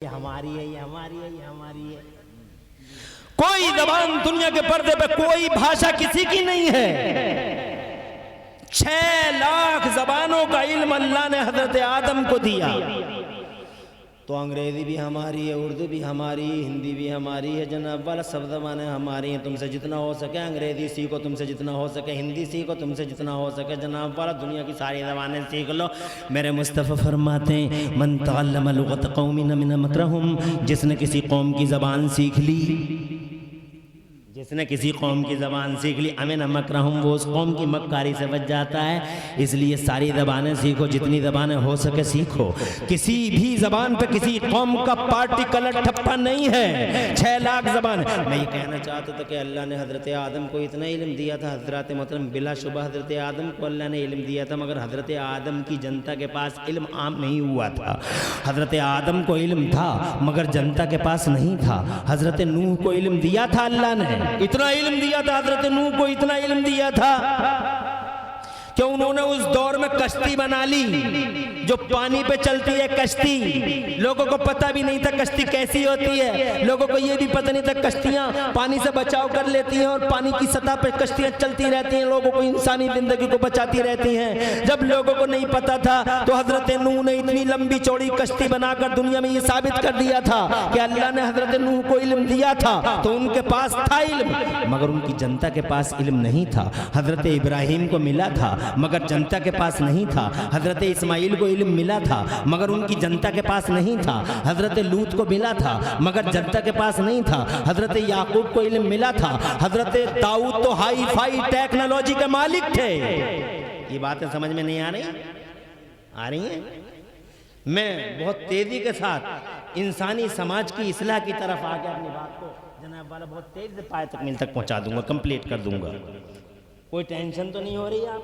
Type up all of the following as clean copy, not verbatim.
ये हमारी है, ये हमारी है, ये हमारी है। कोई जबान दुनिया के पर्दे पे कोई भाषा किसी की नहीं है। 6 लाख जबानों का इल्म अल्लाह ने हजरत आदम को दिया। तो अंग्रेजी भी हमारी है, उर्दू भी हमारी, हिंदी भी हमारी है जनाब वाला, सब ज़बानें हमारी हैं। तुमसे जितना हो सके अंग्रेज़ी सीखो, तुमसे जितना हो सके हिंदी सीखो, तुमसे जितना हो सके जनाब वाला दुनिया की सारी ज़बानें सीख लो। मेरे मुस्तफ़ा फरमाते हैं मन तअल्लम लुग़त क़ौमिन मिन मकरहुम, जिसने किसी कौम की ज़बान सीख ली, जिसने किसी कौम की ज़बान सीख ली, अमिन मकरहुम, वो उस कौम की मक्कारी से बच जाता है। इसलिए सारी ज़बानें सीखो, जितनी ज़बानें हो सके सीखो। किसी भी ज़बान पे किसी कौम का पार्टिकुलर ठप्पा नहीं है। 6 लाख ज़बान। मैं ये कहना चाहता था कि अल्लाह ने हज़रत आदम को इतना इल्म दिया था, हज़रत मोहतरम बिलाशुबह हज़रत आदम को अल्लाह ने इल्म दिया था, मगर हज़रत आदम की जनता के पास इल्म आम नहीं हुआ था। हज़रत आदम को इल्म था मगर जनता के पास नहीं था। हज़रत नूह को इल्म दिया था अल्लाह ने, इतना इल्म दिया था हजरत नूह को, इतना इल्म दिया था कि उन्होंने उस दौर में कश्ती बना ली जो पानी पे चलती है कश्ती। लोगों को पता भी नहीं था कश्ती कैसी होती है, लोगों को ये भी पता नहीं था कश्तियां पानी से बचाव कर लेती हैं और पानी की सतह पे कश्तियां चलती रहती हैं, लोगों को इंसानी जिंदगी को बचाती रहती हैं। जब लोगों को नहीं पता था तो हजरत नूह ने इतनी लंबी चौड़ी कश्ती बनाकर दुनिया में ये साबित कर दिया था कि अल्लाह ने हजरत नूह को इल्म दिया था, तो उनके पास था इल्म मगर उनकी जनता के पास इल्म नहीं था। हजरत इब्राहिम को मिला था मगर जनता के पास नहीं था। हजरत इस्माइल को इल्म मिला था मगर उनकी जनता के पास नहीं था। हजरत लूत को मिला था मगर जनता के पास नहीं था। हजरत याकूब को इल्म मिला था। हजरत दाऊद तो हाई फाई टेक्नोलॉजी के मालिक थे। ये बातें समझ में नहीं आ रही? आ रही हैं? मैं बहुत तेजी के साथ इंसानी समाज की इस्लाह की तरफ आके अपनी बात को जनाब वाला बहुत तेज से पाए तकमील तक पहुंचा दूंगा, कंप्लीट कर दूंगा। कोई टेंशन तो नहीं हो रही आप?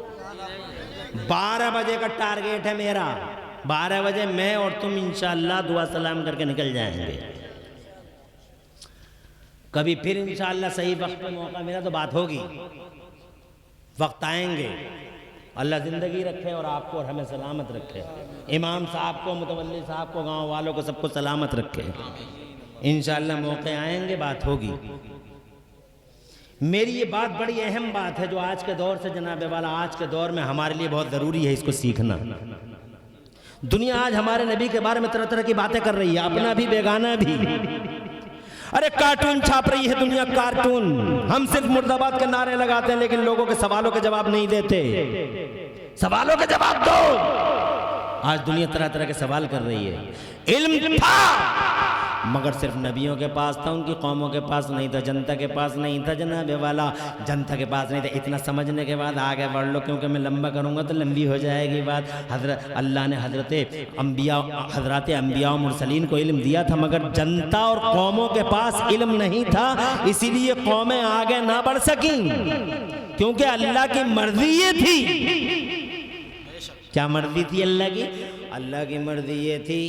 12 बजे का टारगेट है मेरा। 12 बजे मैं और तुम इंशाअल्लाह दुआ सलाम करके निकल जाएंगे। कभी फिर इंशाअल्लाह सही वक्त पे मौका मिला तो बात होगी, वक्त आएंगे। अल्लाह ज़िंदगी रखे और आपको और हमें सलामत रखे। इमाम साहब को, मुतवल्ली साहब को, गांव वालों को, सबको सलामत रखे। इंशाअल्लाह मौके आएंगे, बात होगी। मेरी ये बात बड़ी अहम बात है जो आज के दौर से जनाब वाला, आज के दौर में हमारे लिए बहुत ज़रूरी है इसको सीखना। दुनिया आज हमारे नबी के बारे में तरह तरह की बातें कर रही है, अपना भी बेगाना भी। अरे कार्टून छाप रही है दुनिया, कार्टून। हम सिर्फ मुर्दाबाद के नारे लगाते हैं लेकिन लोगों के सवालों के जवाब नहीं देते। सवालों के जवाब दो। आज दुनिया तरह तरह के सवाल कर रही है। इल्म था मगर सिर्फ नबियों के पास था, उनकी कौमों के पास नहीं था, जनता के पास नहीं था जनाब वाला, जनता के पास नहीं था। इतना समझने के बाद आगे बढ़ लो, क्योंकि मैं लंबा करूंगा तो लंबी हो जाएगी बात। हजरत अल्लाह ने हजरत अंबिया और मुरसलीन को इल्म दिया था मगर जनता और कौमों के पास इल्म नहीं था, इसीलिए कौमें आगे ना बढ़ सकी, क्योंकि अल्लाह की मर्जी ये थी। क्या मर्जी थी अल्लाह की? अल्लाह की मर्जी ये थी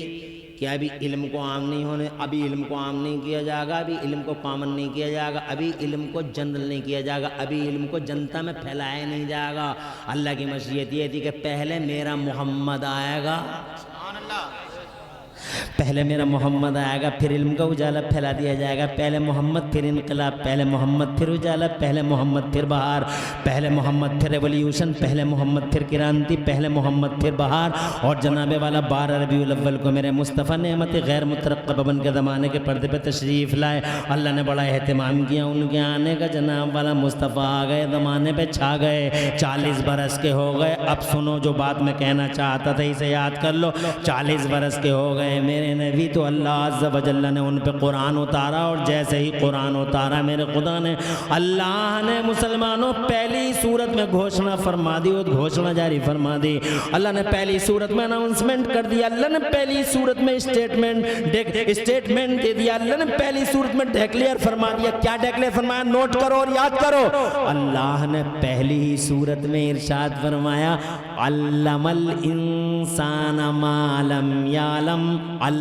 कि अभी इल्म को आम नहीं होने, अभी इल्म को आम नहीं किया जाएगा, अभी इल्म को कॉमन नहीं किया जाएगा, अभी इल्म को जनरल नहीं किया जाएगा, अभी इल्म को जनता में फैलाया नहीं जाएगा। अल्लाह की मशीयत ये थी कि पहले मेरा मोहम्मद आएगा, पहले मेरा मोहम्मद आएगा, फिर इल्म का उजाला फैला दिया जाएगा। पहले मोहम्मद फिर इनकलाब, पहले मोहम्मद फिर उजाला, पहले मोहम्मद फिर बहार, पहले मोहम्मद फिर रेवोल्यूशन, पहले मोहम्मद फिर क्रांति, पहले मोहम्मद फिर बहार। और जनाबे वाला 12 रबीउल अव्वल को मेरे मुस्तफ़ा नेमत गैर मुतरक्कब बन के ज़माने के पर्दे पे तशरीफ़ लाए। अल्लाह ने बड़ा एहतमाम किया उनके आने का। जनाब वाला मुस्तफ़ा आ गए, ज़माने पे छा गए। 40 बरस के हो गए। अब सुनो जो बात मैं कहना चाहता था, इसे याद कर लो। 40 बरस के हो गए मेरे नबी, तो अल्लाह अज़्ज़ा व जल्ला ने उन पे कुरान उतारा और जैसे ही कुरान उतारा मेरे खुदा ने, अल्लाह ने मुसलमानों पहली सूरत में घोषणा फरमा दी, और घोषणा जारी फरमा दी। अल्लाह ने पहली सूरत में अनाउंसमेंट कर दिया, अल्लाह ने पहली सूरत में स्टेटमेंट दे दिया, अल्लाह ने पहली सूरत में डिक्लेयर फरमा दिया। क्या डिक्लेयर फरमाया? नोट करो और याद करो। अल्लाह ने पहली ही सूरत में इरशाद फरमाया, अल्लमल इंसान मा लम यालम,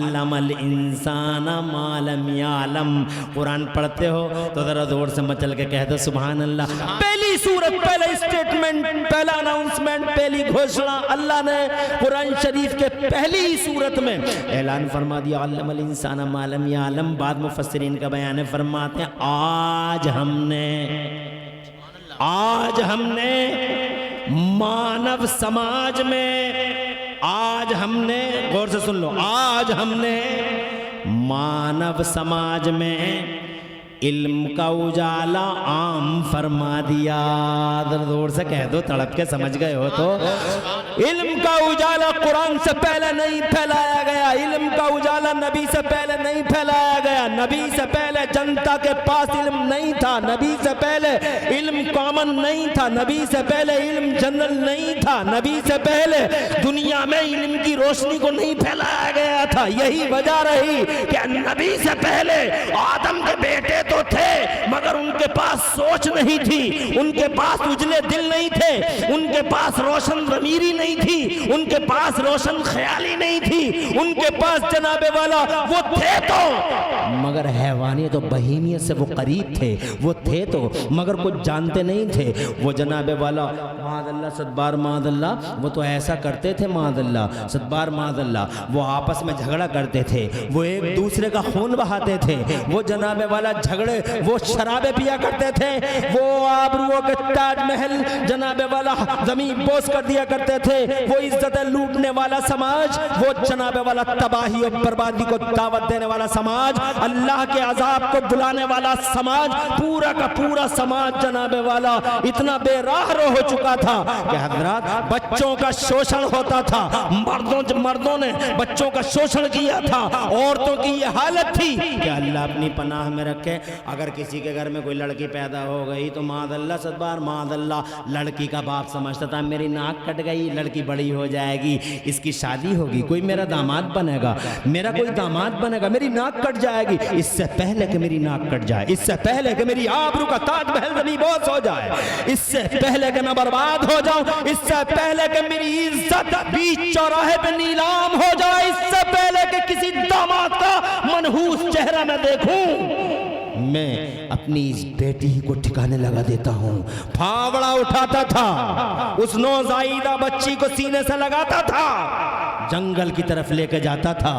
अल्लमल इंसान मा लम यालम। कुरान पढ़ते हो तो जरा जोर से मचल के कह दो सुभान अल्लाह। पहली सूरत, पहला स्टेटमेंट, पहला अनाउंसमेंट, पहली घोषणा अल्लाह ने कुरान शरीफ के पहली सूरत में ऐलान फरमा दिया, अल्लमल इंसान मा लम यालम। बाद मुफस्सिरीन का बयान है, फरमाते हैं आज हमने मानव समाज में, आज हमने, गौर से सुन लो, आज हमने मानव समाज में इल्म का उजाला आम फरमा दिया। जोर से कह दो, तड़प के समझ गए हो तो। इल्म का उजाला कुरान से पहले नहीं फैलाया गया, इल्म का उजाला नबी से पहले नहीं फैलाया गया, नबी से पहले जनता के पास इल्म नहीं था, नबी से पहले इल्म कॉमन नहीं था, नबी से पहले इल्म जनरल नहीं था, नबी से पहले दुनिया में इल्म की रोशनी को नहीं फैलाया गया था। यही वजह रही कि नबी से पहले आदम के बेटे तो थे मगर उनके पास सोच नहीं थी, उनके पास उजले दिल नहीं थे, उनके पास रोशन ज़मीरी नहीं थी, उनके पास रोशन ख्याली नहीं थी, उनके पास जनाबे वाला वो थे तो मगर हैवानियत तो बहीमियत से वो करीब थे, वो थे तो मगर कुछ जानते नहीं थे। वो जनाबे वाला मादल्ला सदबार मादल्ला, वो तो ऐसा करते थे मादल्ला सदबार मादल्ला, वो आपस में झगड़ा करते थे, वो एक दूसरे का खून बहाते थे, वो जनाबे वाला झगड़े, वो शराबे पिया करते थे, वो आबरूओं के ताजमहल जनाबे वाला जमीन बोस कर दिया करते थे, वो इज्जत लूटने वाला समाज, वो जनाबे वाला तबाही और बर्बादी को दावत देने वाला समाज, अल्लाह के अजाब को बुलाने वाला समाज, पूरा का पूरा समाज जनाबे वाला इतना बेराह हो चुका था कि हजरत बच्चों का शोषण होता था, मर्दों ने बच्चों का शोषण किया था, औरतों की ये हालत थी कि अल्लाह अपनी पनाह में रखे। अगर किसी के घर में कोई लड़की पैदा हो गई तो मादल्ला सदबार मादल्ला, लड़की का बाप समझता था मेरी नाक कट गई, लड़की बड़ी हो जाएगी, इसकी शादी होगी, कोई मेरा दामाद बनेगा, मेरा कोई दामाद बनेगा, मेरी नाक कट जाएगी। इससे पहले कि मेरी नाक कट जाए, इससे पहले कि मेरी आबरू का ताजमहल जमीन बोस हो जाए, इससे पहले कि मैं बर्बाद हो जाऊं, इससे पहले कि मेरी इज्जत बीच चौराहे पे नीलाम हो जाए, इससे पहले कि किसी दामाद का मनहूस चेहरा मैं देखूं, मैं अपनी इस बेटी को ठिकाने लगा देता हूँ। फावड़ा उठाता था, उस नौजायदा बच्ची को सीने से लगाता था, जंगल की तरफ लेकर जाता था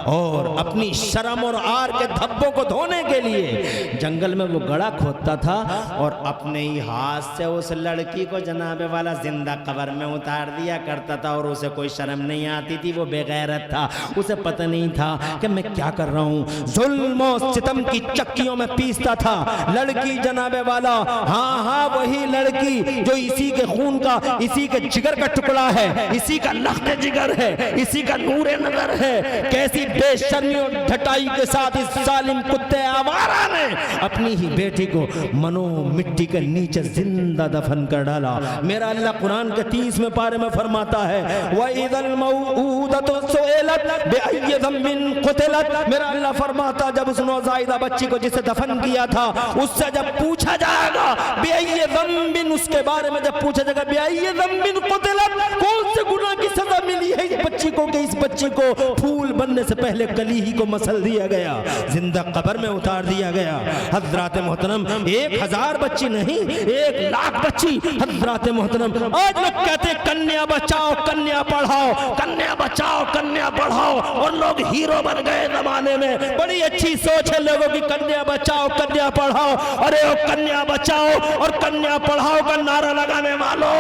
और अपनी शर्म और आर के धब्बों को धोने के लिए जंगल में वो गड़ा खोदता था और अपने ही हाथ से उस लड़की को जनाबे वाला जिंदा कब्र में उतार दिया करता था। और उसे कोई शर्म नहीं आती थी, वो बेगैरत था, उसे पता नहीं था कि मैं क्या कर रहा हूँ। जुल्म और सितम की चक्कियों में पीसता था लड़की जनाबे वाला, हाँ वही लड़की जो इसी के खून का, इसी के जिगर का टुकड़ा है, इसी का लख्त जिगर है, इसी का नूरे नजर है। कैसी बेशर्मी और ढटाई के साथ इस जालिम कुत्ते आवारा ने अपनी ही बेटी को मनो मिट्टी के नीचे जिंदा दफन कर डाला। मेरा अल्लाह कुरान के 30वें पारे में फरमाता है, वइदल मौऊदतु सुइलत बिअय्यि ज़म्बिन क़ुतिलत। मेरा अल्लाह फरमाता जब उस नौज़ायदा बच्ची को जिसे दफन किया था उससे जब पूछा जाएगा बिअय्यि ज़म्बिन, उसके बारे में जब पूछा जाएगा बिअय्यि ज़म्बिन क़ुतिलत, कौन से गुनाह की सजा मिली है इस बच्ची को कि इस बच्ची को फूल बनने से पहले कली ही को मसल दिया गया, जिंदा कब्र में उतार दिया गया। हजरात मोहतरम 1000 बच्ची नहीं 1,00,000 बच्ची। हजरात मोहतरम आज लोग कहते हैं कन्या बचाओ कन्या पढ़ाओ, कन्या बचाओ कन्या पढ़ाओ, और लोग हीरो बन गए जमाने में। बड़ी अच्छी सोच है लोगों की, कन्या बचाओ कन्या पढ़ाओ। अरे ओ कन्या बचाओ और कन्या पढ़ाओ का नारा लगाने वालों,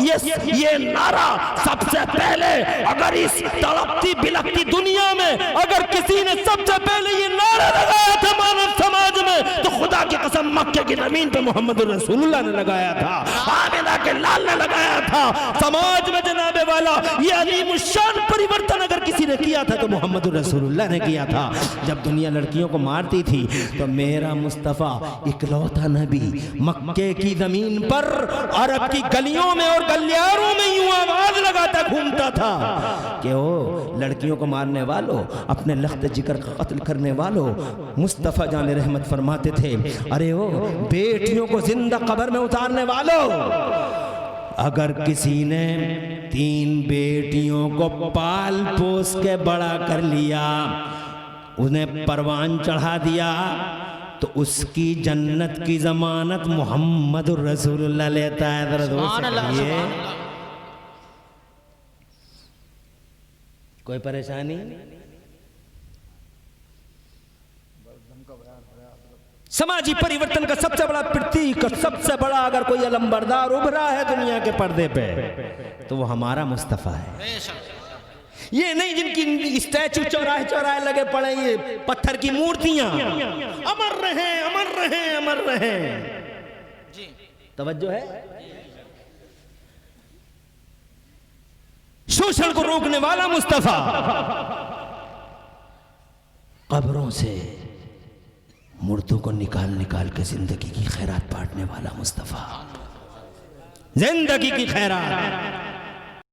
ये नारा सबसे पहले अगर इस तड़पती बिलखती दुनिया में अगर किसी ने सबसे पहले ये नारा लगाया था मानव समाज में, तो खुदा की कसम मक्के की जमीन पे मोहम्मद रसूलुल्लाह ने लगाया था, आमिना के लाल ने लगाया था। समाज में जनाबे वाला ये अलीम शान परिवर्तन अगर किसी ने किया था तो मोहम्मद रसूलुल्लाह ने किया था। जब दुनिया लड़कियों को मारती थी तो मेरा मुस्तफ़ा इकलौता नबी मक्के की जमीन पर अरब की गलियों में और गलियारों में यूं आवाज लगाता घूमता था कि ओ लड़कियों को मारने वालों, अपने लख्त जिगर का कत्ल करने वालों, मुस्तफ़ा जान रहमत फरमाते थे, अरे ओ बेटियों को जिंदा कब्र में उतारने वालों, अगर किसी ने 3 बेटियों को पाल पोस के बड़ा कर लिया, उन्हें परवान चढ़ा दिया, तो उसकी जन्नत की जमानत मोहम्मद रसूलुल्लाह लेता है। जरा दोस्त कहिए, कोई परेशानी? समाजी परिवर्तन का सबसे बड़ा प्रतीक, सबसे बड़ा अगर कोई अलंबरदार उभरा है दुनिया के पर्दे पे, तो वो हमारा मुस्तफा है। ये नहीं जिनकी स्टैचू चौराहे चौराहे लगे पड़े, ये पत्थर की मूर्तियां, अमर रहे अमर रहे अमर रहे। तवज्जो है? शोषण को रोकने वाला मुस्तफा, कब्रों से मुर्दों को निकाल निकाल के जिंदगी की खैरात बांटने वाला मुस्तफा, जिंदगी की खैरात।